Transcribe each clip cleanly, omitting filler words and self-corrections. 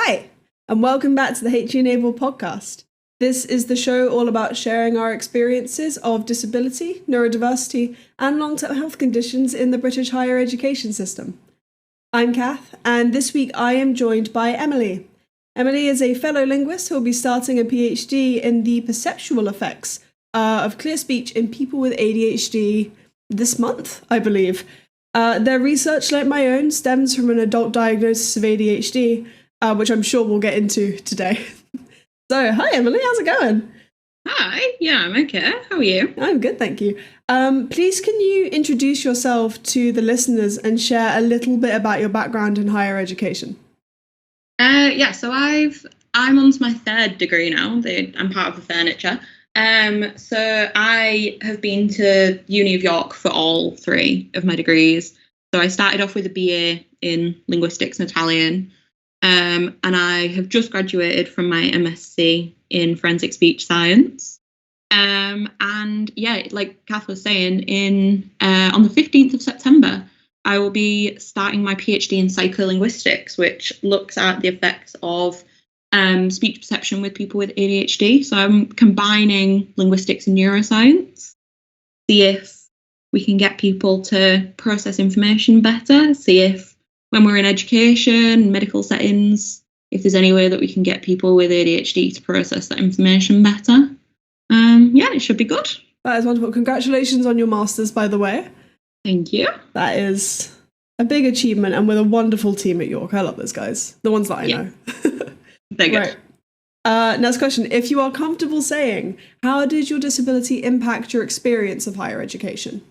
Hi, and welcome back to the HE Enabled podcast. This is the show all about sharing our experiences of disability, neurodiversity, and long-term health conditions in the British higher education system. I'm Cath, and this week I am joined by Emily. Emily is a fellow linguist who will be starting a PhD in the perceptual effects of clear speech in people with ADHD this month, I believe. Their research, like my own, stems from an adult diagnosis of ADHD, which I'm sure we'll get into today. So, hi Emily, how's it going? Hi, yeah, I'm okay. How are you? I'm good, thank you. Please can you introduce yourself to the listeners and share a little bit about your background in higher education? So I'm on to my third degree now. I'm part of the furniture. So I have been to Uni of York for all three of my degrees. So I started off with a BA in linguistics and Italian. And I have just graduated from my MSc in forensic speech science. And yeah, like Cath was saying, on the 15th of September, I will be starting my PhD in psycholinguistics, which looks at the effects of speech perception with people with ADHD. So I'm combining linguistics and neuroscience, see if we can get people to process information better, see if when we're in education, medical settings, if there's any way that we can get people with ADHD to process that information better. Yeah, it should be good. That is wonderful. Congratulations on your master's, by the way. Thank you. That is a big achievement, and with a wonderful team at York. I love those guys. The ones that I know. They're good. Right. Next question. If you are comfortable saying, how did your disability impact your experience of higher education?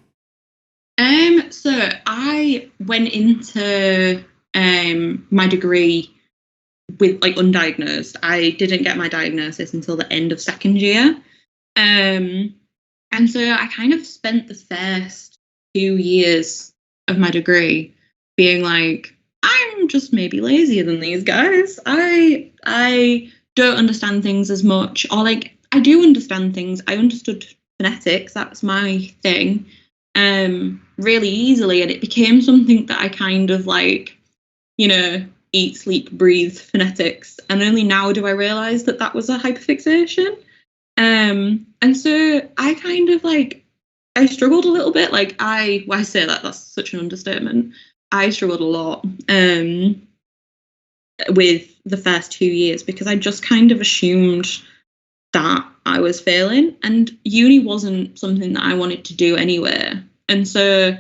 So I went into my degree with undiagnosed. I didn't get my diagnosis until the end of second year. And so I kind of spent the first 2 years of my degree being like, I'm just maybe lazier than these guys. I don't understand things as much, or I do understand things. I understood phonetics. That's my thing. Really easily, and it became something that I kind of eat, sleep, breathe phonetics, and only now do I realise that was a hyperfixation. And so I kind of I struggled a little bit. I say that's such an understatement. I struggled a lot with the first 2 years because I just kind of assumed that I was failing, and uni wasn't something that I wanted to do anyway. And so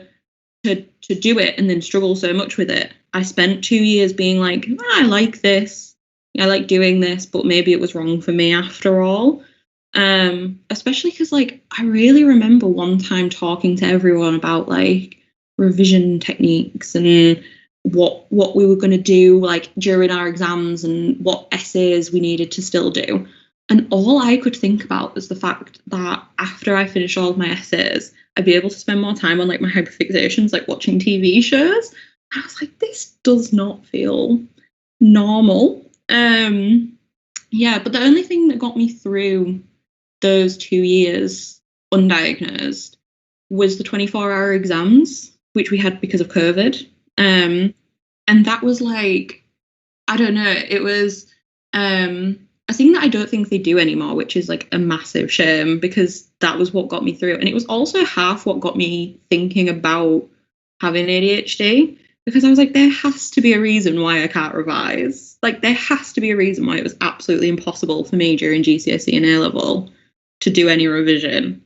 to do it and then struggle so much with it, I spent 2 years being like, I like this, I like doing this, but maybe it was wrong for me after all. Especially because I really remember one time talking to everyone about revision techniques and what we were going to do during our exams and what essays we needed to still do. And all I could think about was the fact that after I finished all of my essays, I'd be able to spend more time on my hyperfixations, watching TV shows. I was like, this does not feel normal. Yeah, but the only thing that got me through those 2 years undiagnosed was the 24-hour exams, which we had because of COVID. And that was I don't know, it was a thing that I don't think they do anymore, which is a massive shame, because that was what got me through. And it was also half what got me thinking about having ADHD, because I was like, there has to be a reason why I can't revise. There has to be a reason why it was absolutely impossible for me during GCSE and A-level to do any revision.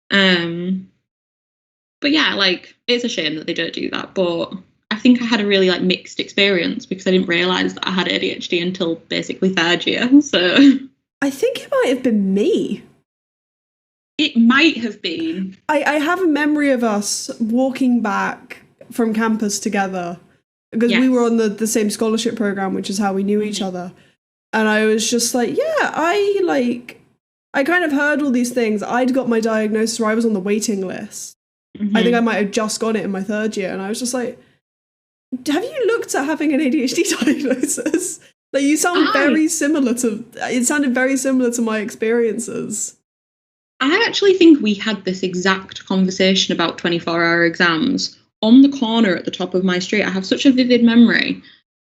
But yeah, it's a shame that they don't do that. But I think I had a really mixed experience because I didn't realise that I had ADHD until basically third year. So I think it might have been me. It might have been. I have a memory of us walking back from campus together because we were on the same scholarship program, which is how we knew each other. And I was just I kind of heard all these things. I'd got my diagnosis, or I was on the waiting list. I think I might have just got it in my third year. And I was just like, have you looked at having an ADHD diagnosis? You sound very similar to, it sounded very similar to my experiences. I actually think we had this exact conversation about 24-hour exams on the corner at the top of my street. I have such a vivid memory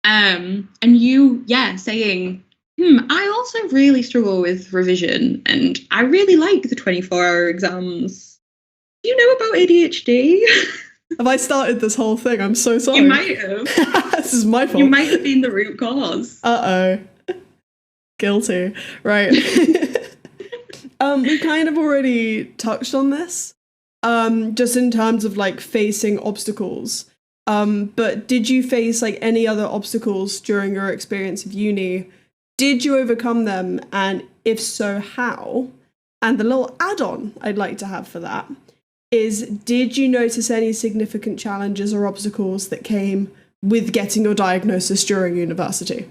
And you, saying, I also really struggle with revision and I really like the 24-hour exams. Do you know about ADHD? Have I started this whole thing? I'm so sorry. You might have. This is my fault. You might have been the root cause. Uh-oh. Guilty. Right. We kind of already touched on this, just in terms of like facing obstacles. But did you face like any other obstacles during your experience of uni? Did you overcome them? And if so, how? And the little add-on I'd like to have for that is, did you notice any significant challenges or obstacles that came with getting your diagnosis during university?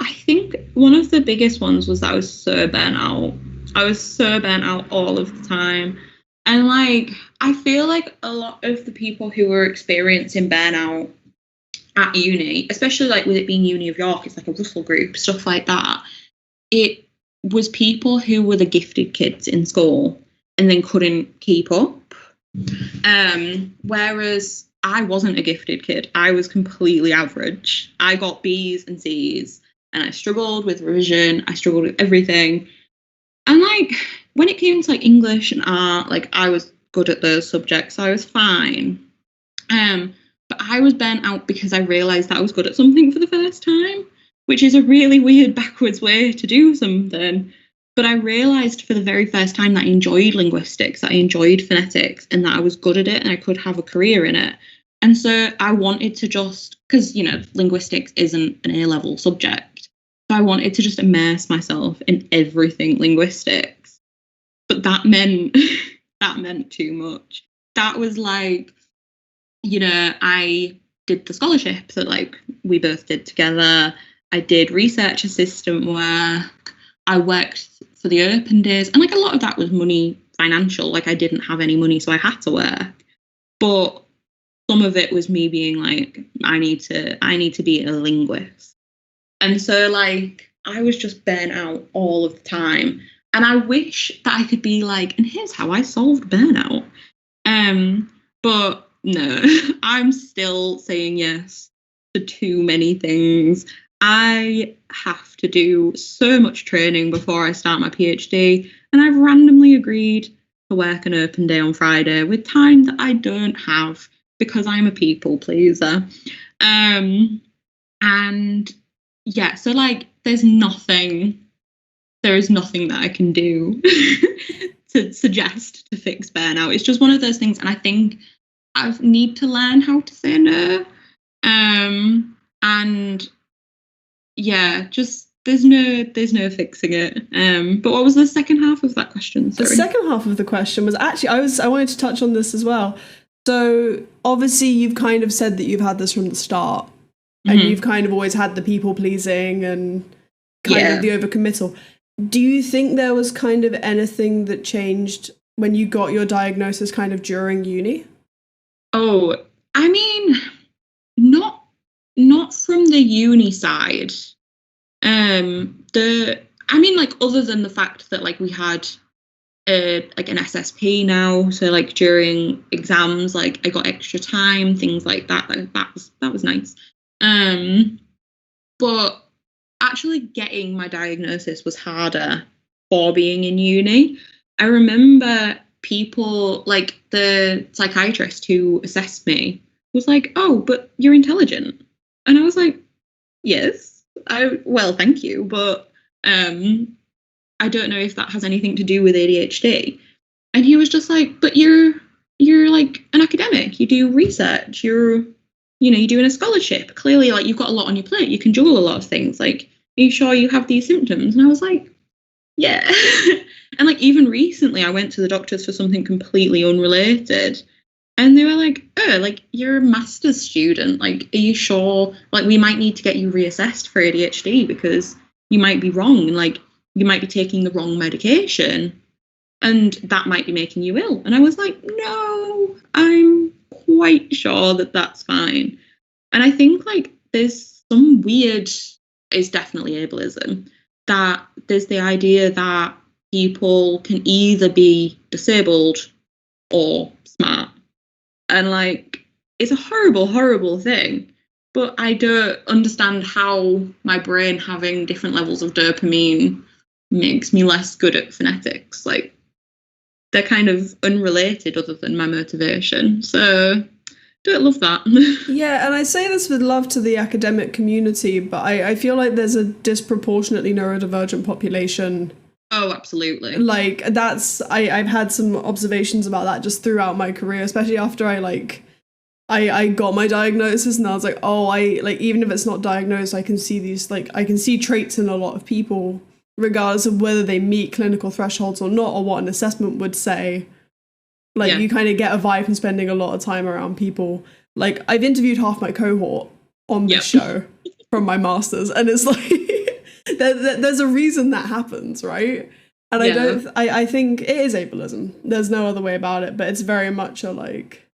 I think one of the biggest ones was that I was so burnt out. I was so burnt out all of the time. And like, I feel like a lot of the people who were experiencing burnout at uni, especially like with it being Uni of York, it's like a Russell group, stuff like that. It was people who were the gifted kids in school and then couldn't keep up. Whereas I wasn't a gifted kid. I was completely average. I got B's and C's and I struggled with revision. I struggled with everything. And like, when it came to like English and art, like I was good at those subjects. So I was fine. But I was burnt out because I realised that I was good at something for the first time, which is a really weird backwards way to do something. But I realised for the very first time that I enjoyed linguistics, that I enjoyed phonetics, and that I was good at it and I could have a career in it. And so I wanted to just, because, you know, linguistics isn't an A-level subject, so I wanted to just immerse myself in everything linguistics. But that meant too much. That was like, you know, I did the scholarship that like we both did together. I did research assistant work. I worked for the open days, and like a lot of that was money, financial. Like I didn't have any money, so I had to work. But some of it was me being like, I need to be a linguist. And so like I was just burnt out all of the time. And I wish that I could be like, and here's how I solved burnout. But no, I'm still saying yes to too many things. I have to do so much training before I start my PhD, and I've randomly agreed to work an open day on Friday with time that I don't have because I'm a people pleaser. And yeah, so like there is nothing that I can do to suggest to fix burnout. It's just one of those things, and I think I need to learn how to say no. And yeah, just there's no fixing it. But what was the second half of that question? Sorry. The second half of the question was actually I wanted to touch on this as well. So obviously you've kind of said that you've had this from the start, and you've kind of always had the people pleasing and kind of the overcommittal. Do you think there was kind of anything that changed when you got your diagnosis kind of during uni? Oh, I mean, not from the uni side. Like other than the fact that like we had like an SSP now, so like during exams, like I got extra time, things like that. That was nice. But actually getting my diagnosis was harder for being in uni. I remember people, like the psychiatrist who assessed me was like, "Oh, but you're intelligent." And I was like, "Yes, well, thank you, but I don't know if that has anything to do with ADHD." And he was just like, "But you're like an academic. You do research. You're doing a scholarship. Clearly, like you've got a lot on your plate. You can juggle a lot of things. Like, are you sure you have these symptoms?" And I was like, "Yeah." And like even recently, I went to the doctors for something completely unrelated, and they were like, "Oh, like you're a master's student. Like, are you sure? Like, we might need to get you reassessed for ADHD because you might be wrong. Like, you might be taking the wrong medication, and that might be making you ill." And I was like, "No, I'm quite sure that that's fine." And I think like there's some weird, it's definitely ableism, that there's the idea that people can either be disabled or smart. And like, it's a horrible, horrible thing. but I don't understand how my brain having different levels of dopamine makes me less good at phonetics. Like, they're kind of unrelated other than my motivation. So don't love that. Yeah, and I say this with love to the academic community, but I feel like there's a disproportionately neurodivergent population. Oh, absolutely. Like, I've had some observations about that just throughout my career, especially after I got my diagnosis, and I was like, oh, even if it's not diagnosed, I can see these, like, I can see traits in a lot of people, regardless of whether they meet clinical thresholds or not, or what an assessment would say. Like, you kind of get a vibe from spending a lot of time around people. Like, I've interviewed half my cohort on this show from my master's, and it's like, there's a reason that happens, right? And I think it is ableism. There's no other way about it, but it's very much a, like,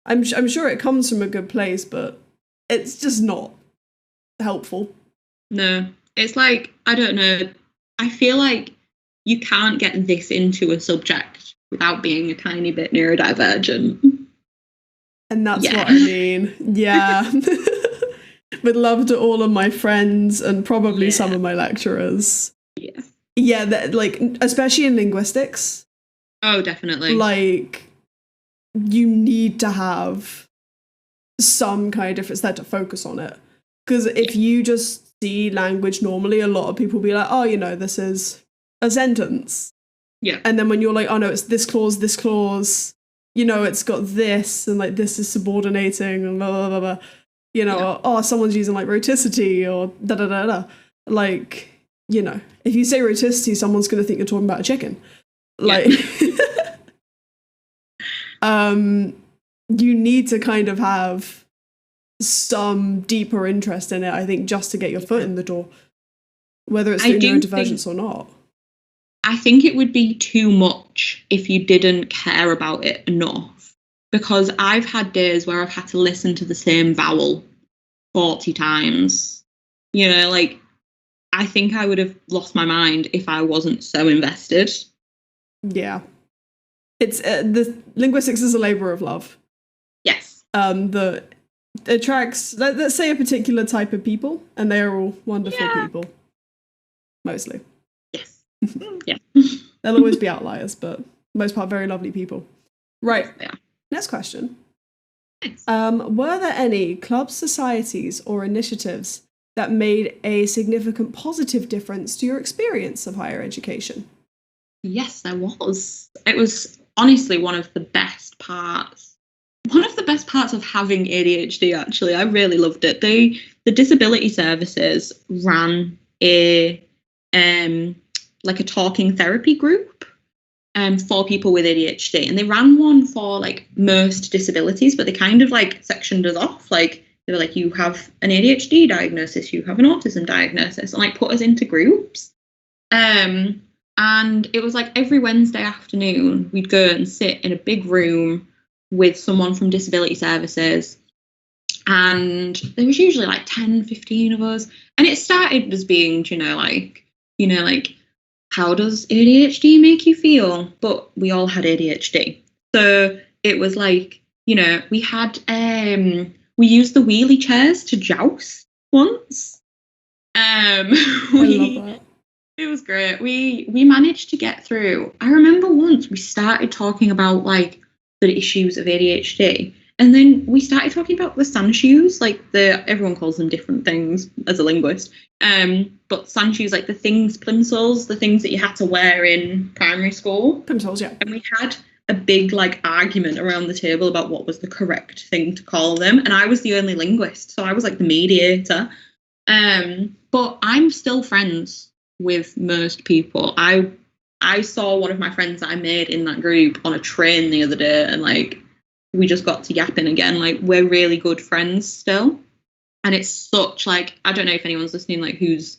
I'm sure it comes from a good place, but it's just not helpful. No, it's like, I don't know. I feel like you can't get this into a subject without being a tiny bit neurodivergent. And that's what I mean. Yeah. With love to all of my friends and probably some of my lecturers. Yeah. Yeah, like, especially in linguistics. Oh, definitely. Like, you need to have some kind of difference there to focus on it. Because if you just see language normally, a lot of people will be like, oh, this is a sentence. Yeah. And then when you're like, oh no, it's this clause, it's got this, and like this is subordinating, and blah, blah, blah, blah. Or, oh, someone's using like roticity, or da da da da. Like, if you say roticity, someone's going to think you're talking about a chicken. Like, you need to kind of have some deeper interest in it, I think, just to get your foot in the door, whether it's through neurodivergence or not. I think it would be too much if you didn't care about it enough, because I've had days where I've had to listen to the same vowel 40 times. Like, I think I would have lost my mind if I wasn't so invested. Yeah. It's the linguistics is a labor of love. Yes. That attracts, let's say, a particular type of people, and they are all wonderful people. Mostly. Yes. Yeah. There'll always be outliers, but for the most part, very lovely people. Right. Yeah. Next question. Thanks. Were there any clubs, societies, or initiatives that made a significant positive difference to your experience of higher education? Yes, there was. It was honestly one of the best parts. One of the best parts of having ADHD, actually. I really loved it. The disability services ran a talking therapy group for people with ADHD, and they ran one for like most disabilities, but they kind of like sectioned us off. Like, they were like, you have an ADHD diagnosis, you have an autism diagnosis, and like put us into groups. And it was like every Wednesday afternoon, we'd go and sit in a big room with someone from disability services. And there was usually like 10, 15 of us. And it started as being, like, how does ADHD make you feel? But we all had ADHD. So it was like, we had, we used the wheelie chairs to joust once. I love that. It was great. We managed to get through. I remember once we started talking about like the issues of ADHD, and then we started talking about the sun shoes. Like, everyone calls them different things as a linguist. But sun shoes, like the plimsolls, the things that you had to wear in primary school. Plimsolls, yeah. And we had a big like argument around the table about what was the correct thing to call them. And I was the only linguist, so I was like the mediator. But I'm still friends with most people. I saw one of my friends that I made in that group on a train the other day, and like we just got to yapping again. Like, we're really good friends still. And it's such like, I don't know if anyone's listening like who's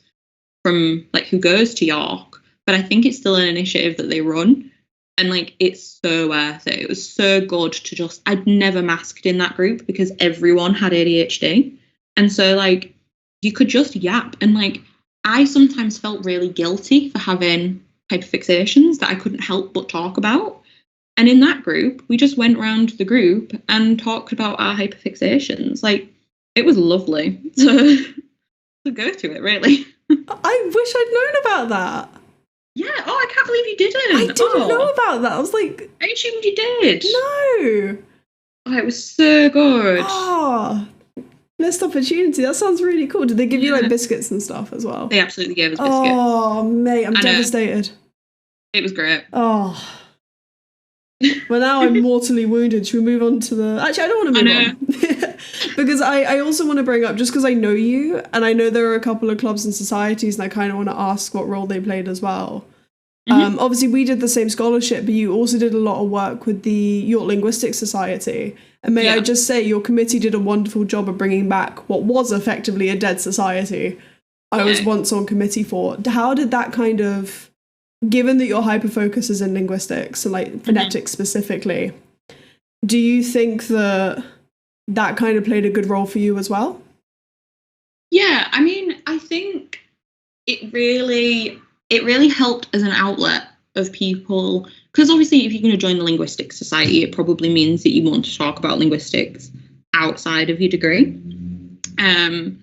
from like who goes to York, but I think it's still an initiative that they run, and like it's so worth it. It was so good to just, I'd never masked in that group because everyone had ADHD, and so like you could just yap. And like I sometimes felt really guilty for having hyperfixations that I couldn't help but talk about. And in that group, we just went around the group and talked about our hyperfixations. Like, it was lovely to go to it, really. I wish I'd known about that. Yeah. Oh, I can't believe you didn't. I didn't know about that. I was like, I assumed you did. no. Oh, it was so good. Oh, missed opportunity. That sounds really cool. Did they give you like biscuits and stuff as well? They absolutely gave us biscuits. Oh, mate, I'm devastated. It was great. Oh. Well, now I'm mortally wounded. Should we move on to the... Actually, I don't want to move on. Because I also want to bring up, just because I know you, and I know there are a couple of clubs and societies, and I kind of want to ask what role they played as well. Obviously, we did the same scholarship, but you also did a lot of work with the York Linguistics Society. And may I just say, your committee did a wonderful job of bringing back what was effectively a dead society I was once on committee for. How did that kind of... Given that your hyperfocus is in linguistics and like phonetics specifically, do you think that that kind of played a good role for you as well? Yeah, I mean, I think it really helped as an outlet of people, because obviously if you're going to join the Linguistics Society, it probably means that you want to talk about linguistics outside of your degree. And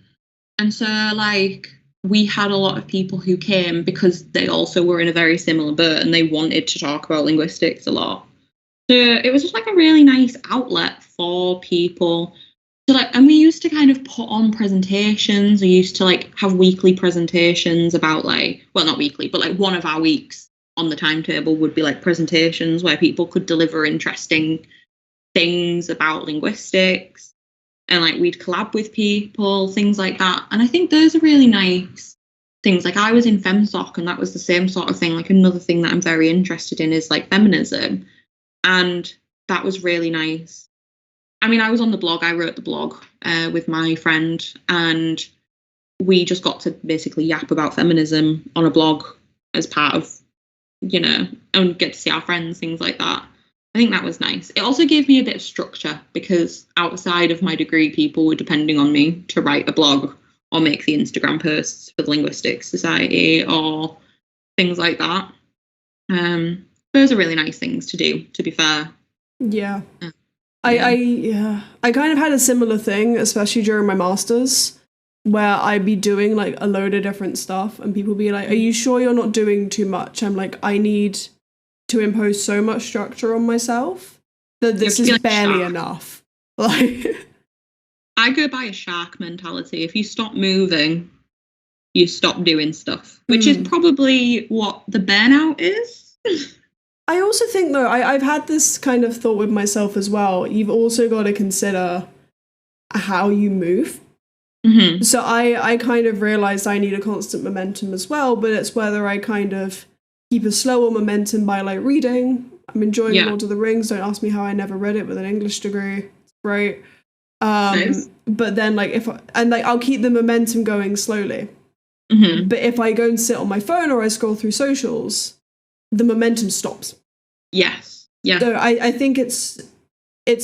so like we had a lot of people who came because they also were in a very similar boat and they wanted to talk about linguistics a lot. So it was just like a really nice outlet for people to like, and we used to kind of put on presentations. We used to like have weekly presentations about like, well, not weekly, but like one of our weeks on the timetable would be like presentations where people could deliver interesting things about linguistics. And like we'd collab with people, things like that. And I think those are really nice things. Like I was in FemSoc and that was the same sort of thing. Like another thing that I'm very interested in is like feminism. And that was really nice. I mean, I was on the blog. I wrote the blog with my friend and we just got to basically yap about feminism on a blog as part of, you know, and get to see our friends, things like that. I think that was nice. It also gave me a bit of structure because outside of my degree, people were depending on me to write a blog or make the Instagram posts for the Linguistics Society or things like that. Those are really nice things to do, to be fair. Yeah. I kind of had a similar thing, especially during my master's, where I'd be doing like a load of different stuff and people be like, are you sure you're not doing too much? I'm like, I need to impose so much structure on myself that this is like barely enough. Like, I go by a shark mentality. If you stop moving, you stop doing stuff, which is probably what the burnout is. I also think, though, I've had this kind of thought with myself as well. You've also got to consider how you move. So I kind of realized I need a constant momentum as well, but it's whether I kind of keep a slower momentum by like reading. I'm enjoying Lord of the Rings. Don't ask me how I never read it with an English degree. It's great. Nice. But then like I'll keep the momentum going slowly. But if I go and sit on my phone or I scroll through socials, the momentum stops. Yes. Yeah. So I think it's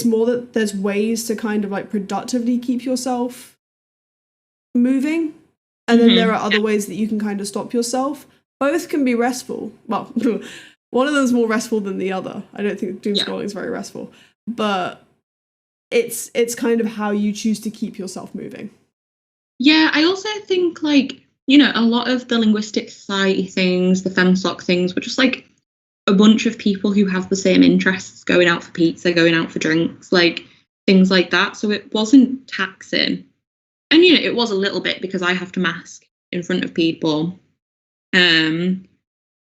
more that there's ways to kind of like productively keep yourself moving. And then there are other ways that you can kind of stop yourself. Both can be restful. Well, one of them is more restful than the other. I don't think doom scrolling is very restful. But it's kind of how you choose to keep yourself moving. Yeah, I also think like, you know, a lot of the Linguistic Society things, the FemSoc things were just like a bunch of people who have the same interests, going out for pizza, going out for drinks, like things like that. So it wasn't taxing. And, you know, it was a little bit because I have to mask in front of people.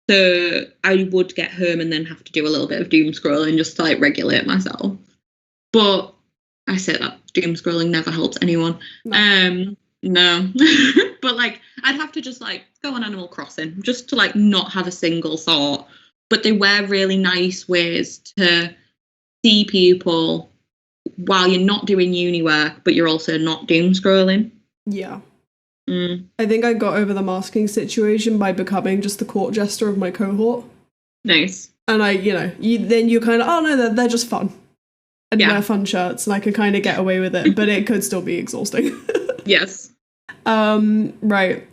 So I would get home and then have to do a little bit of doom scrolling just to like regulate myself. But I say that doom scrolling never helps anyone. No. But like I'd have to just like go on Animal Crossing just to like not have a single thought. But they were really nice ways to see people while you're not doing uni work, but you're also not doom scrolling. Yeah. I think I got over the masking situation by becoming just the court jester of my cohort. Nice. And I, you know, you're kind of, oh no, they're just fun. And wear fun shirts and I could kind of get away with it, but it could still be exhausting. Yes. Right.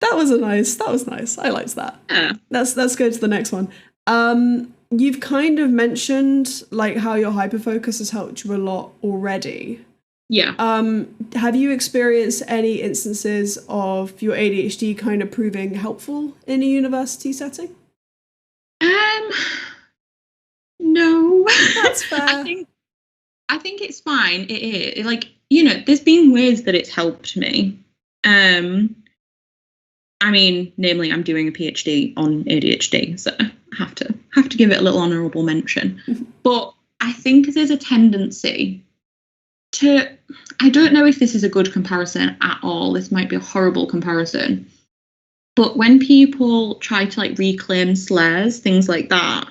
That was nice. I liked that. Yeah. Let's go to the next one. You've kind of mentioned like how your hyperfocus has helped you a lot already. Yeah. Have you experienced any instances of your ADHD kind of proving helpful in a university setting? No. That's fair. I think it's fine. It is like, you know, there's been ways that it's helped me. I mean, namely, I'm doing a PhD on ADHD, so I have to give it a little honourable mention. But I think there's a tendency to, I don't know if this is a good comparison at all. This might be a horrible comparison. But when people try to like reclaim slurs, things like that,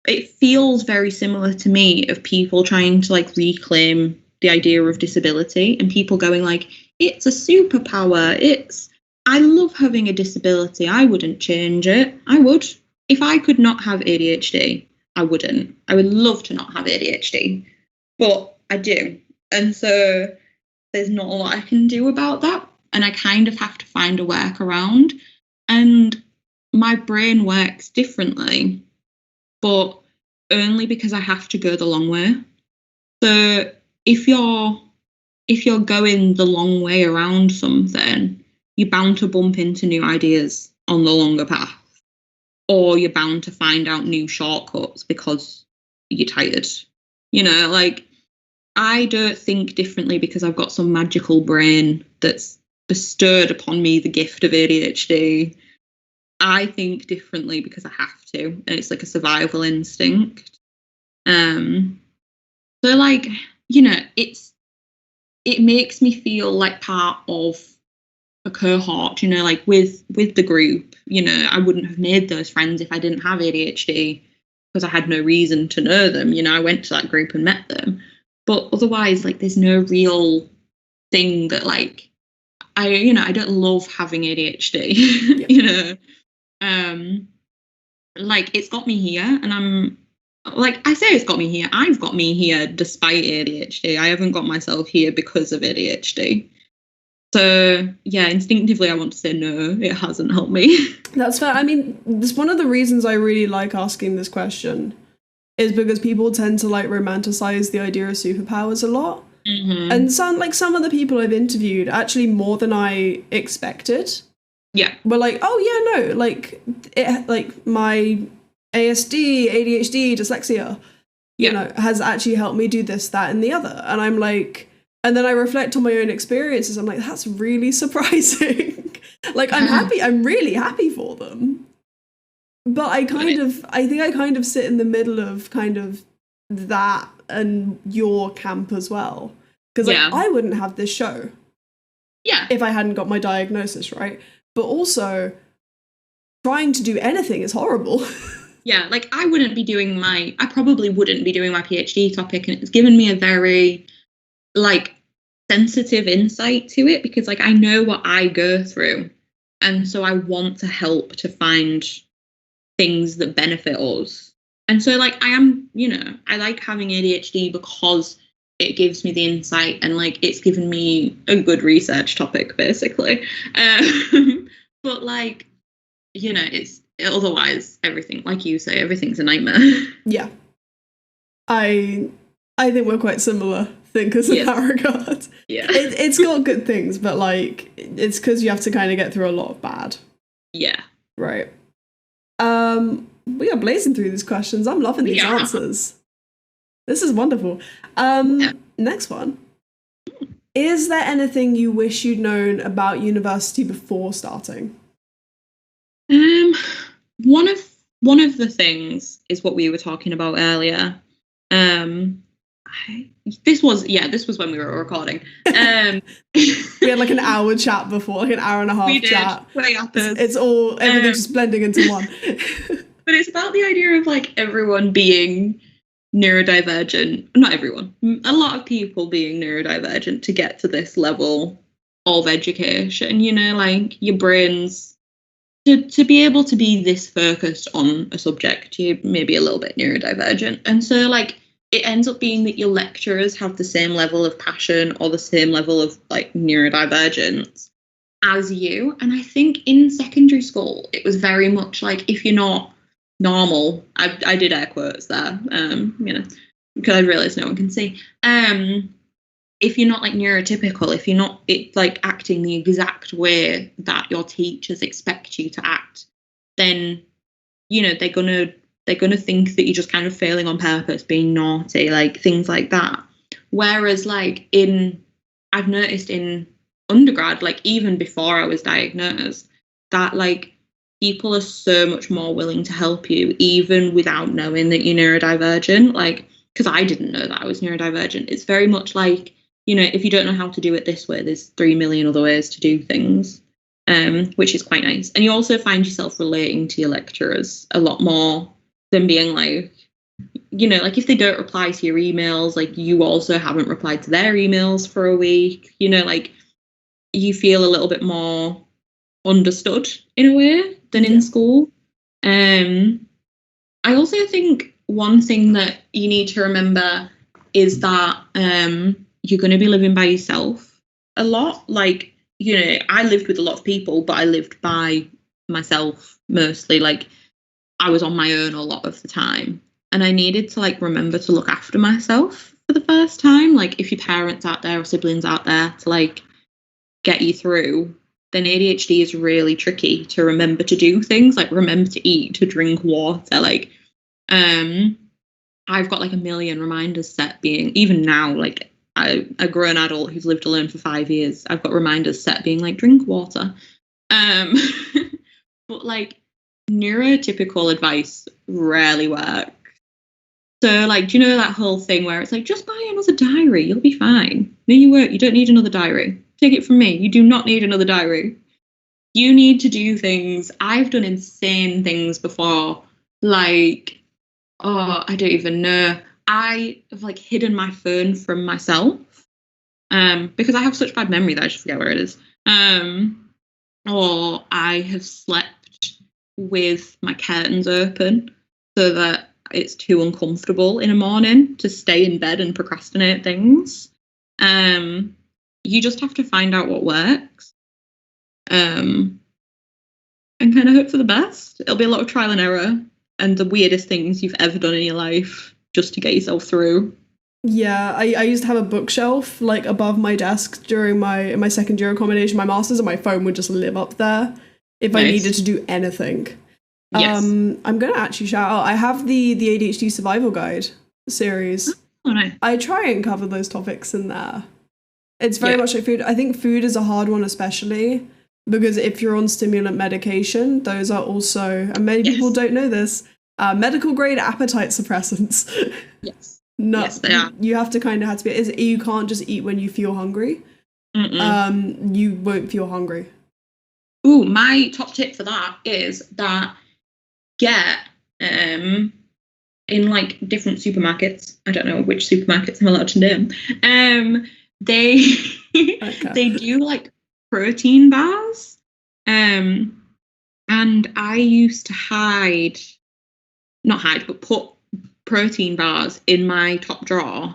it feels very similar to me of people trying to like reclaim the idea of disability and people going like, it's a superpower. I love having a disability. I wouldn't change it. I would. If I could not have ADHD, I wouldn't. I would love to not have ADHD, but I do. And so there's not a lot I can do about that. And I kind of have to find a workaround. And my brain works differently, but only because I have to go the long way. So if you're going the long way around something, you're bound to bump into new ideas on the longer path, or you're bound to find out new shortcuts because you're tired. You know, like, I don't think differently because I've got some magical brain that's bestowed upon me the gift of ADHD. I think differently because I have to, and it's like a survival instinct. So like, you know, it makes me feel like part of a cohort, you know, like with the group. You know, I wouldn't have made those friends if I didn't have ADHD because I had no reason to know them. You know, I went to that group and met them, but otherwise, like, there's no real thing that like I don't love having ADHD. Yeah. You know, like, it's got me here, and I'm like, I say it's got me here. I've got me here despite ADHD. I haven't got myself here because of ADHD. So, yeah, instinctively, I want to say no, it hasn't helped me. That's fair. I mean, it's one of the reasons I really like asking this question is because people tend to like romanticize the idea of superpowers a lot. Mm-hmm. And some of the people I've interviewed, actually more than I expected, Yeah. were like, oh, yeah, no, like, my ASD, ADHD, dyslexia, you know, has actually helped me do this, that, and the other. And I'm like... And then I reflect on my own experiences. I'm like, that's really surprising. Like, I'm really happy for them. But I think I kind of sit in the middle of kind of that and your camp as well. Because like, I wouldn't have this show. Yeah. If I hadn't got my diagnosis, right? But also, trying to do anything is horrible. Yeah, like, I probably wouldn't be doing my PhD topic, and it's given me a very like sensitive insight to it because like I know what I go through, and so I want to help to find things that benefit us. And so like I am, you know, I like having ADHD because it gives me the insight, and like it's given me a good research topic basically. But like, you know, it's otherwise everything, like you say, everything's a nightmare. Yeah, I think we're quite similar thinkers in that regard. Yeah. It's got good things, but like it's because you have to kind of get through a lot of bad. Yeah. Right. We are blazing through these questions. I'm loving these answers. This is wonderful. Next one. Is there anything you wish you'd known about university before starting? One of the things is what we were talking about earlier. This was when we were recording. We had like an hour chat before, like an hour and a half chat. It's all everything's just blending into one. But it's about the idea of like everyone being neurodivergent. Not everyone. A lot of people being neurodivergent to get to this level of education. You know, like your brains to be able to be this focused on a subject, you may be a little bit neurodivergent, and so like. It ends up being that your lecturers have the same level of passion or the same level of like neurodivergence as you. And I think in secondary school, it was very much like, if you're not normal, I did air quotes there, you know, because I realised no one can see. if you're not like neurotypical, if you're not like acting the exact way that your teachers expect you to act, then, you know, they're gonna think that you're just kind of failing on purpose, being naughty, like things like that. Whereas like I've noticed in undergrad, like even before I was diagnosed, that like people are so much more willing to help you even without knowing that you're neurodivergent. Like, because I didn't know that I was neurodivergent. It's very much like, you know, if you don't know how to do it this way, there's 3 million other ways to do things, which is quite nice. And you also find yourself relating to your lecturers a lot more than being like, you know, like if they don't reply to your emails, like you also haven't replied to their emails for a week, you know, like you feel a little bit more understood in a way than in school. I also think one thing that you need to remember is that you're going to be living by yourself a lot. Like, you know, I lived with a lot of people, but I lived by myself mostly. Like, I was on my own a lot of the time, and I needed to like remember to look after myself for the first time. Like, if your parents out there or siblings out there to like get you through, then ADHD is really tricky to remember to do things, like remember to eat, to drink water. Like, I've got like a million reminders set, being even now, like a grown adult who's lived alone for 5 years, I've got reminders set being like, drink water. But like neurotypical advice rarely works. So like, do you know that whole thing where it's like, just buy another diary, you'll be fine. No, you won't. You don't need another diary. Take it from me. You do not need another diary. You need to do things. I've done insane things before. Like, oh, I don't even know. I have like hidden my phone from myself because I have such bad memory that I just forget where it is. Or I have slept with my curtains open so that it's too uncomfortable in the morning to stay in bed and procrastinate things. You just have to find out what works, and kind of hope for the best. It'll be a lot of trial and error and the weirdest things you've ever done in your life just to get yourself through. Yeah, I used to have a bookshelf like above my desk during my second year accommodation, my master's, and my phone would just live up there if I needed to do anything. Yes. I'm going to actually shout out, I have the ADHD Survival Guide series. Oh, no. I try and cover those topics in there. It's very much like food. I think food is a hard one, especially because if you're on stimulant medication, those are also, and many people don't know this, medical grade appetite suppressants. Yes. No, yes, they are. You have to kind of have to be, you can't just eat when you feel hungry. You won't feel hungry. Ooh, my top tip for that is that get in like different supermarkets. I don't know which supermarkets I'm allowed to name. They they do like protein bars. And I used to put protein bars in my top drawer,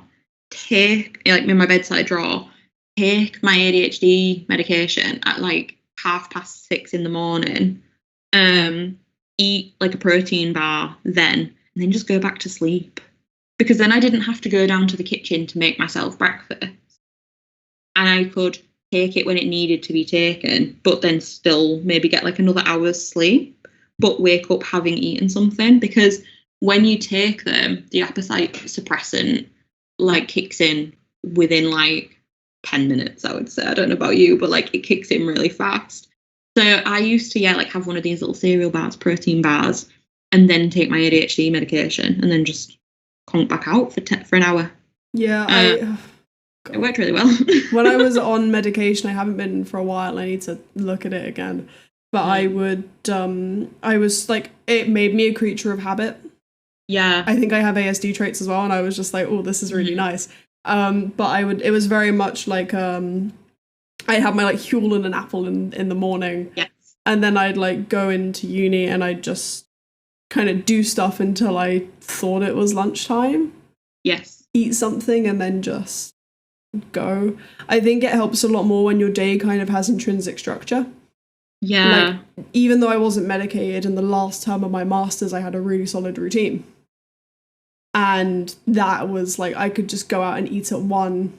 like in my bedside drawer, take my ADHD medication at like 6:30 in the morning, eat like a protein bar then, and then just go back to sleep. Because then I didn't have to go down to the kitchen to make myself breakfast. And I could take it when it needed to be taken, but then still maybe get like another hour's sleep, but wake up having eaten something. Because when you take them, the appetite suppressant like kicks in within like 10 minutes, I would say. I don't know about you, but like it kicks in really fast. So I used to like have one of these little cereal bars, protein bars, and then take my ADHD medication and then just conk back out for an hour. Yeah, it worked really well. When I was on medication, I haven't been for a while, I need to look at it again. But I would, I was like, it made me a creature of habit. Yeah. I think I have ASD traits as well, and I was just like, oh, this is really nice. But it was very much like, I'd have my like Huel and an apple in the morning. Yes. And then I'd like go into uni and I'd just kind of do stuff until I thought it was lunchtime. Yes. Eat something and then just go. I think it helps a lot more when your day kind of has intrinsic structure. Yeah. Like, even though I wasn't medicated, in the last term of my master's, I had a really solid routine. And that was like, I could just go out and eat at 1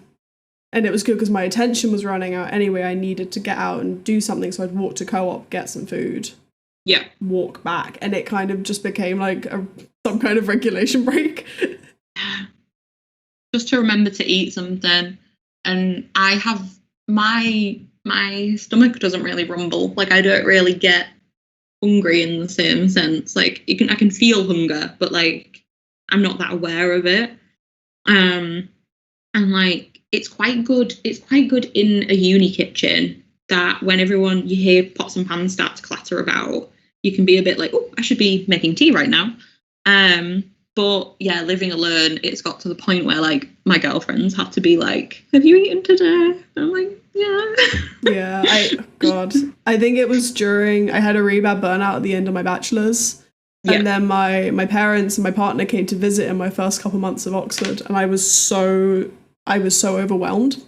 And it was good because my attention was running out anyway. I needed to get out and do something. So I'd walk to co-op, get some food, walk back. And it kind of just became like some kind of regulation break. Just to remember to eat something. And I have my stomach doesn't really rumble. Like, I don't really get hungry in the same sense. Like, I can feel hunger, but like I'm not that aware of it. And like, it's quite good in a uni kitchen that when you hear pots and pans start to clatter about, you can be a bit like, oh, I should be making tea right now. But yeah, living alone, it's got to the point where like my girlfriends have to be like, have you eaten today? And I'm like, yeah. Yeah, I think it was I had a really bad burnout at the end of my bachelor's. And then my parents and my partner came to visit in my first couple months of Oxford, and I was so overwhelmed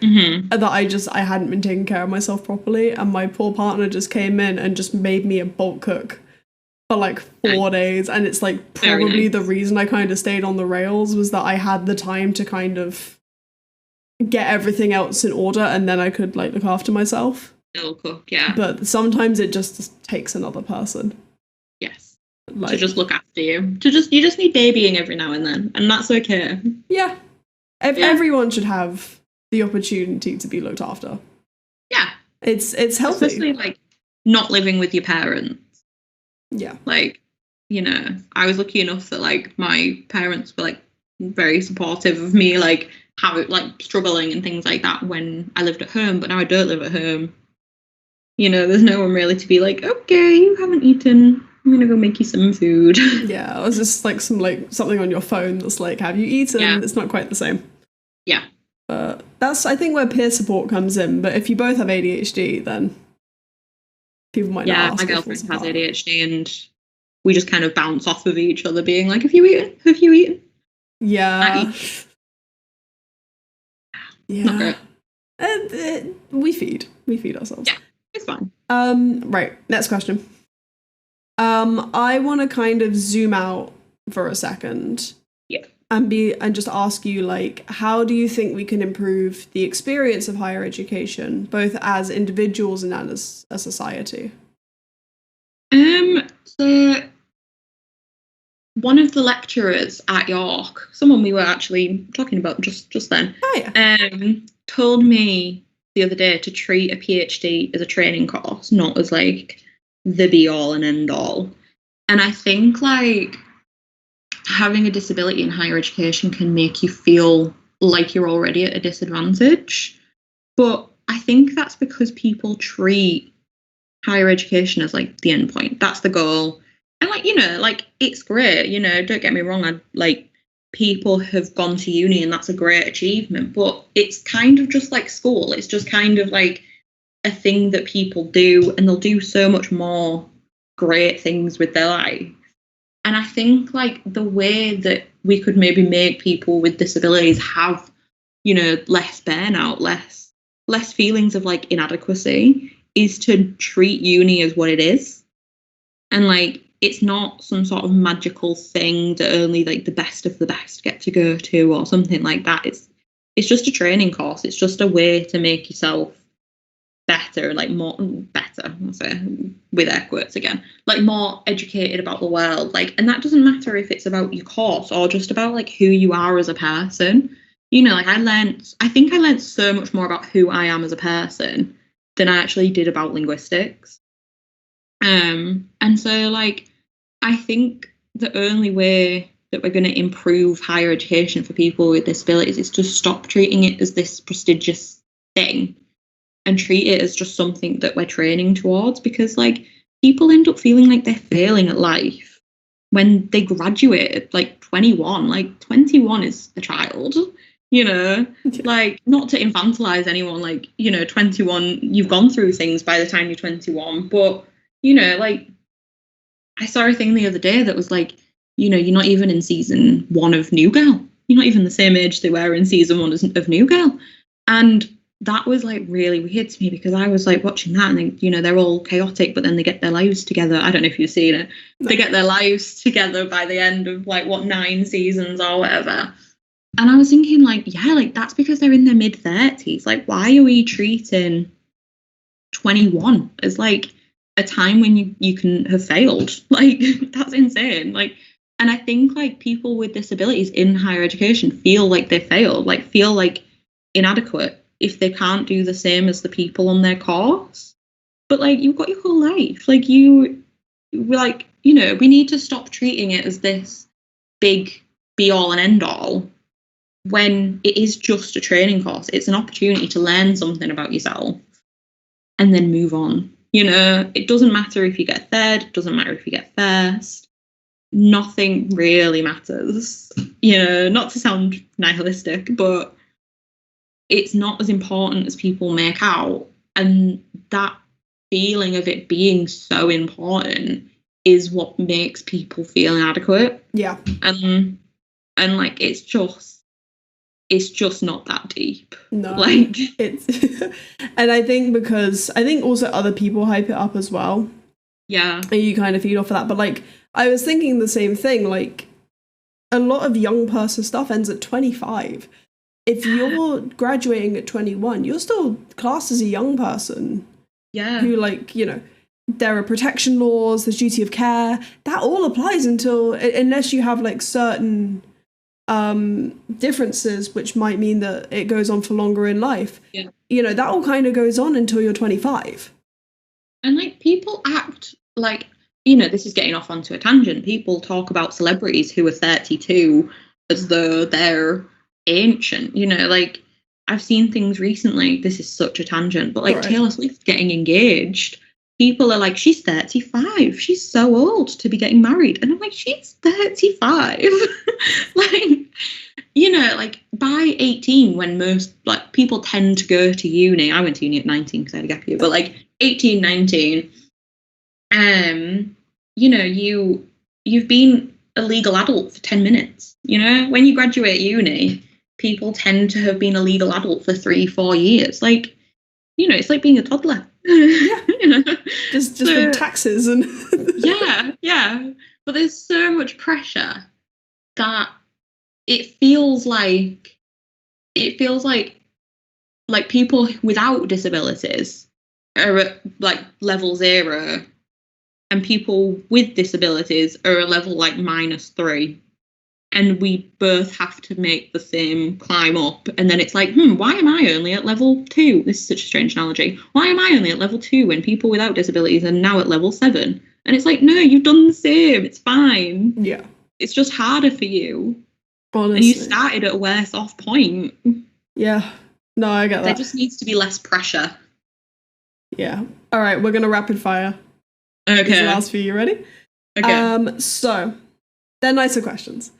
that I hadn't been taking care of myself properly, and my poor partner just came in and just made me a bulk cook for like 4 days. And it's like probably the reason I kind of stayed on the rails was that I had the time to kind of get everything else in order, and then I could like look after myself. Still cook, yeah. But sometimes it just takes another person. Yes. Like, to just look after you. You just need babying every now and then, and that's okay. Yeah. Everyone should have the opportunity to be looked after. Yeah. It's healthy. Especially like not living with your parents. Yeah. Like, you know, I was lucky enough that like my parents were like very supportive of me, like struggling and things like that when I lived at home, but now I don't live at home. You know, there's no one really to be like, okay, you haven't eaten, I'm gonna go make you some food. Yeah, it was just like something on your phone that's like, have you eaten? Yeah. It's not quite the same. Yeah. But that's, I think, where peer support comes in. But if you both have ADHD, then people might not ask. Yeah, my girlfriend has ADHD, and we just kind of bounce off of each other, being like, have you eaten? Have you eaten? Yeah. Yeah. Not great. We feed ourselves. Yeah, it's fine. Right, next question. I want to kind of zoom out for a second. Yeah. And just ask you, like, how do you think we can improve the experience of higher education, both as individuals and as a society? So one of the lecturers at York, someone we were actually talking about just then, told me the other day to treat a PhD as a training course, not as like the be all and end all. And I think like having a disability in higher education can make you feel like you're already at a disadvantage. But I think that's because people treat higher education as like the end point. That's the goal. And like, you know, like it's great, you know, don't get me wrong. People have gone to uni and that's a great achievement, but it's kind of just like school. It's just kind of like a thing that people do, and they'll do so much more great things with their life. And I think like the way that we could maybe make people with disabilities have, you know, less burnout, less feelings of like inadequacy, is to treat uni as what it is. And like, it's not some sort of magical thing that only like the best of the best get to go to or something like that. It's just a training course. It's just a way to make yourself better, like better, I'll say with air quotes again, like more educated about the world. Like, and that doesn't matter if it's about your course or just about like who you are as a person. You know, like I think I learned so much more about who I am as a person than I actually did about linguistics. And so like, I think the only way that we're going to improve higher education for people with disabilities is to stop treating it as this prestigious thing and treat it as just something that we're training towards, because like people end up feeling like they're failing at life when they graduate at like 21. Like 21 is a child, you know. Like, not to infantilize anyone, like, you know, 21, you've gone through things by the time you're 21, but you know, like I saw a thing the other day that was like, you know, you're not even in season 1 of New Girl. You're not even the same age they were in season 1 of New Girl. And that was like really weird to me, because I was like watching that and they, you know, they're all chaotic, but then they get their lives together. I don't know if you've seen it. They get their lives together by the end of like 9 seasons or whatever. And I was thinking, like, yeah, like, that's because they're in their mid-30s. Like, why are we treating 21 as, like, a time when you can have failed? Like, that's insane. Like, and I think, like, people with disabilities in higher education feel like they failed, like, feel like inadequate if they can't do the same as the people on their course. But, like, you've got your whole life. Like, like, you know, we need to stop treating it as this big be-all and end-all when it is just a training course. It's an opportunity to learn something about yourself and then move on. You know, it doesn't matter if you get third, it doesn't matter if you get first. Nothing really matters. You know, not to sound nihilistic, but it's not as important as people make out. And that feeling of it being so important is what makes people feel inadequate. Yeah. And like, it's just not that deep. No, like it's and I think also other people hype it up as well. Yeah. And you kind of feed off of that. But like, I was thinking the same thing, like a lot of young person stuff ends at 25. If you're graduating at 21, you're still classed as a young person. Yeah. Who, like, you know, there are protection laws, there's duty of care. That all applies unless you have like certain differences, which might mean that it goes on for longer in life. Yeah. You know, that all kind of goes on until you're 25. And like, people act like, you know, this is getting off onto a tangent. People talk about celebrities who are 32 as though they're ancient. You know, like, I've seen things recently. This is such a tangent, but like, right. Taylor Swift getting engaged. People are like, she's 35. She's so old to be getting married. And I'm like, she's 35. Like, you know, like, by 18, when most, like, people tend to go to uni. I went to uni at 19 because I had a gap year. But like 18, 19, you know, you've been a legal adult for 10 minutes. You know, when you graduate uni, people tend to have been a legal adult for 3-4 years. Like, you know, it's like being a toddler. Yeah. You know? Just with taxes and yeah. But there's so much pressure that it feels like people without disabilities are at like level 0, and people with disabilities are a level like -3. And we both have to make the same climb up. And then it's like, why am I only at level 2? This is such a strange analogy. Why am I only at level 2 when people without disabilities are now at level 7? And it's like, no, you've done the same. It's fine. Yeah. It's just harder for you. Honestly. And you started at a worse off point. Yeah. No, I get that. There just needs to be less pressure. Yeah. All right, we're going to rapid fire. Okay. This is the last few. You ready? Okay. So, they're nicer questions.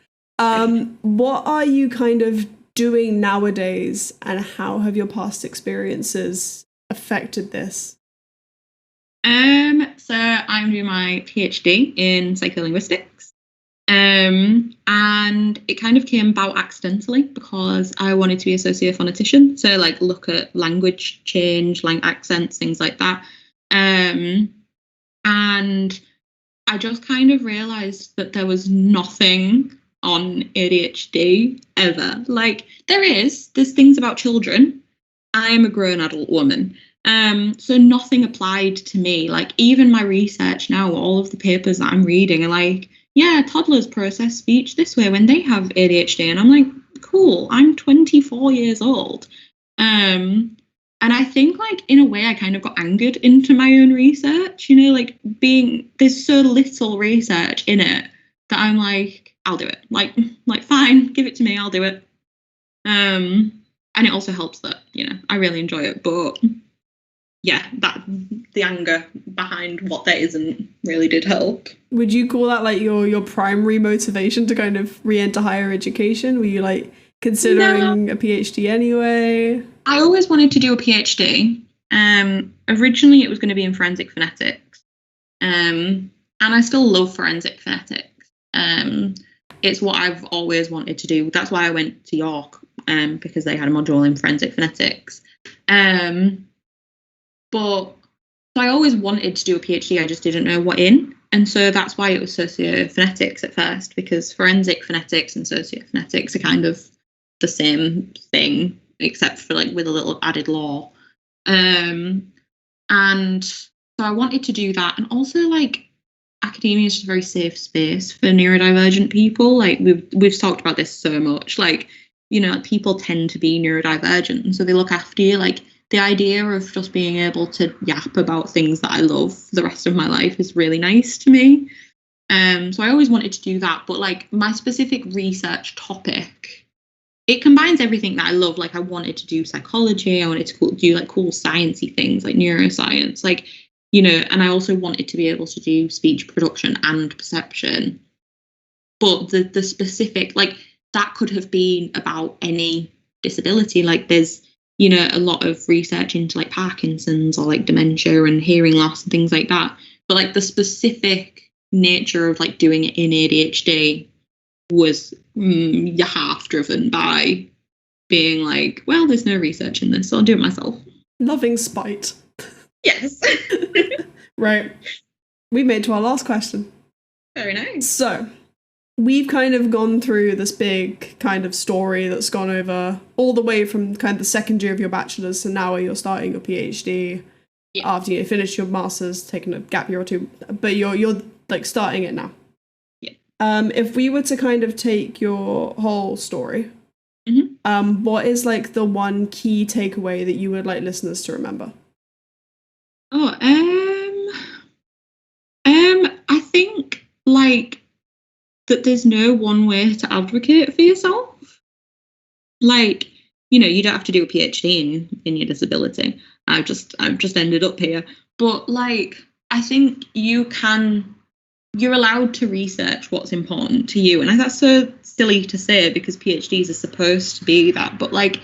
What are you kind of doing nowadays, and how have your past experiences affected this? So I'm doing my PhD in psycholinguistics. And it kind of came about accidentally because I wanted to be a sociophonetician. So like, look at language change, like accents, things like that. And I just kind of realized that there was nothing on ADHD ever. Like, there's things about children. I'm a grown adult woman. So nothing applied to me. Like, even my research now, all of the papers that I'm reading are like, yeah, toddlers process speech this way when they have ADHD. And I'm like, cool, I'm 24 years old. And I think, like, in a way, I kind of got angered into my own research, you know, like, there's so little research in it that I'm like, I'll do it. Like fine, give it to me, I'll do it. And it also helps that, you know, I really enjoy it. But yeah, that the anger behind what there isn't really did help. Would you call that like your primary motivation to kind of re-enter higher education? Were you like considering a PhD anyway? I always wanted to do a PhD. Originally it was going to be in forensic phonetics. And I still love forensic phonetics. It's what I've always wanted to do. That's why I went to York, because they had a module in forensic phonetics. But so I always wanted to do a PhD. I just didn't know what in. And so that's why it was sociophonetics at first, because forensic phonetics and sociophonetics are kind of the same thing, except for like with a little added law. And so I wanted to do that. And also like academia is just a very safe space for neurodivergent people. Like we've talked about this so much. Like, you know, people tend to be neurodivergent, and so they look after you. Like the idea of just being able to yap about things that I love for the rest of my life is really nice to me. So I always wanted to do that. But like my specific research topic, it combines everything that I love. Like I wanted to do psychology. I wanted to do like cool sciencey things like neuroscience, like, you know, and I also wanted to be able to do speech production and perception. But the specific, like that could have been about any disability. Like there's, you know, a lot of research into like Parkinson's or like dementia and hearing loss and things like that. But like the specific nature of like doing it in ADHD was half driven by being like, well, there's no research in this, so I'll do it myself. Loving spite. Yes. Right. We made to our last question. Very nice. So we've kind of gone through this big kind of story that's gone over all the way from kind of the second year of your bachelor's to now where you're starting your PhD. Yeah. After you finish your master's, taking a gap year or two, but you're like starting it now. Yeah. If we were to kind of take your whole story, what is like the one key takeaway that you would like listeners to remember? Oh, I think like that there's no one way to advocate for yourself. Like, you know, you don't have to do a PhD in your disability. I've just ended up here. But like, I think you're allowed to research what's important to you. And that's so silly to say because PhDs are supposed to be that. But like,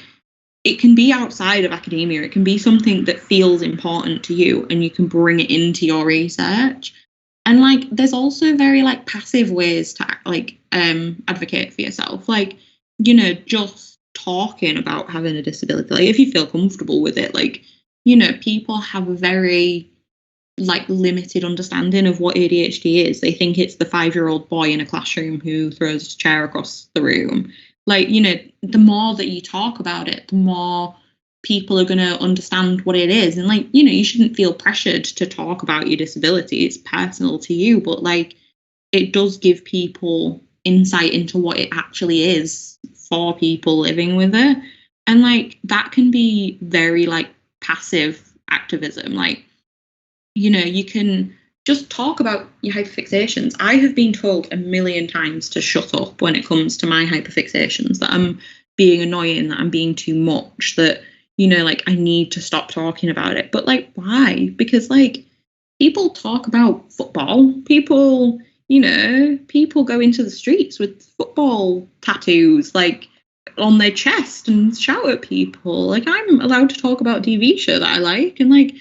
it can be outside of academia. It can be something that feels important to you and you can bring it into your research. And like, there's also very like passive ways to like advocate for yourself. Like, you know, just talking about having a disability, like if you feel comfortable with it, like, you know, people have a very like limited understanding of what ADHD is. They think it's the 5-year-old boy in a classroom who throws a chair across the room. Like, you know, the more that you talk about it, the more people are going to understand what it is. And like, you know, you shouldn't feel pressured to talk about your disability. It's personal to you, but like it does give people insight into what it actually is for people living with it. And like that can be very like passive activism. Like, you know, you can just talk about your hyperfixations. I have been told a million times to shut up when it comes to my hyperfixations, that I'm being annoying, that I'm being too much, that, you know, like I need to stop talking about it. But like, why? Because like people talk about football. People, you know, people go into the streets with football tattoos like on their chest and shout at people. Like I'm allowed to talk about a TV show that I like. And like,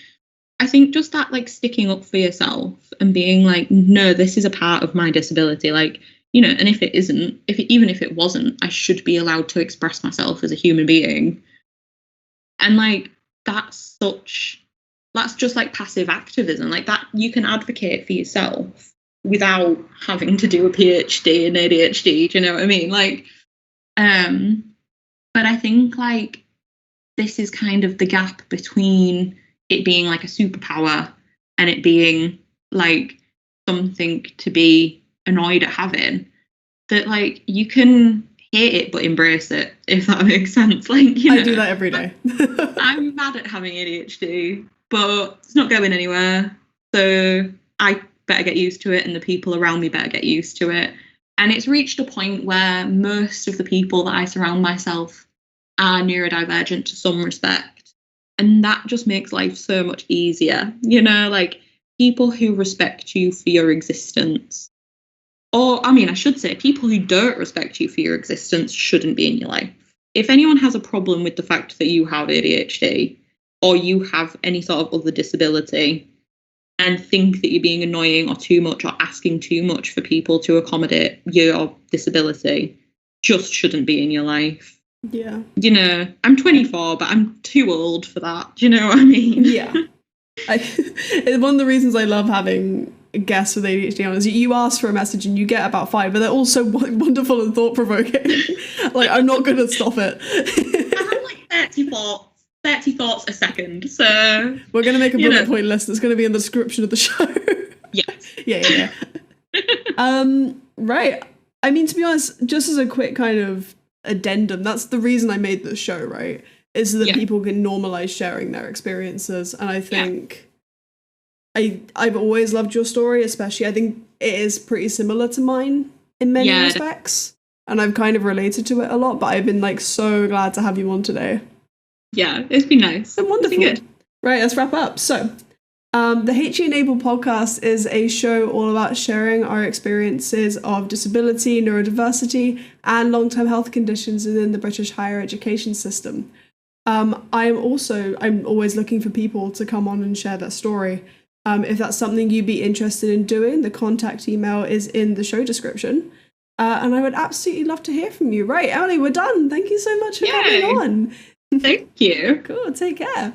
I think just that like sticking up for yourself and being like, no, this is a part of my disability. Like, you know, and if it isn't, even if it wasn't, I should be allowed to express myself as a human being. And like, that's just like passive activism. Like that, you can advocate for yourself without having to do a PhD in ADHD. Do you know what I mean? Like, but I think like this is kind of the gap between it being like a superpower and it being like something to be annoyed at having, that like you can hate it but embrace it, if that makes sense. Like, you know, I do that every day. I'm mad at having ADHD, but it's not going anywhere, so I better get used to it and the people around me better get used to it. And it's reached a point where most of the people that I surround myself are neurodivergent to some respect. And that just makes life so much easier. You know, like people who respect you for your existence, or I mean, I should say people who don't respect you for your existence shouldn't be in your life. If anyone has a problem with the fact that you have ADHD or you have any sort of other disability and think that you're being annoying or too much or asking too much for people to accommodate your disability, just shouldn't be in your life. Yeah. You know, I'm 24, but I'm too old for that. Do you know what I mean? Yeah. One of the reasons I love having guests with ADHD on is you ask for a message and you get about 5, but they're all so wonderful and thought-provoking. Like, I'm not going to stop it. I have like 30 thoughts a second, so... We're going to make a bullet point list that's going to be in the description of the show. Yes. Yeah. Right. I mean, to be honest, just as a quick kind of addendum, that's the reason I made this show, right? Is so that people can normalize sharing their experiences. And I think I've always loved your story, especially I think it is pretty similar to mine in many respects. And I've kind of related to it a lot, but I've been like so glad to have you on today. Yeah, it's been nice. It's been wonderful. Good. Right, let's wrap up. So the HE Enable podcast is a show all about sharing our experiences of disability, neurodiversity, and long-term health conditions within the British higher education system. I'm always looking for people to come on and share their story. If that's something you'd be interested in doing, the contact email is in the show description. And I would absolutely love to hear from you. Right, Emily, we're done. Thank you so much for coming on. Thank you. Cool, take care.